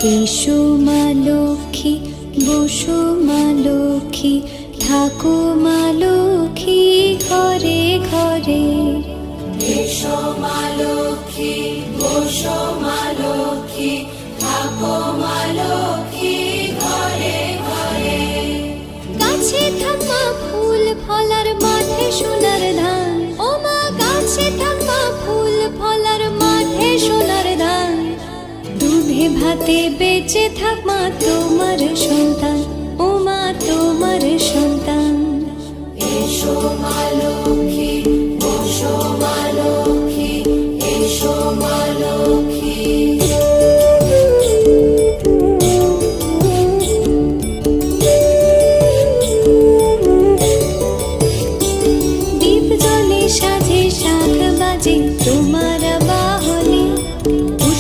এসো মা লক্ষ্মী, বসো মা লক্ষ্মী, থাকো মা লক্ষ্মী ঘরে ঘরে। এসো মা লক্ষ্মী, বসো মা লক্ষ্মী, থাকো মা লক্ষ্মী ঘরে ঘরে। গাছে থাক মা ফুল ফলার, মাঠে সোনার ধান। ও মা গাছে থাক মা ফুল ফলার, মাঠে সোনার ধান। দুধে ভাতে বেঁচে থাক মা তোমার সন্তান, ও মা তোমার সন্তান। এসো মা লক্ষ্মী, বসো মা লক্ষ্মী।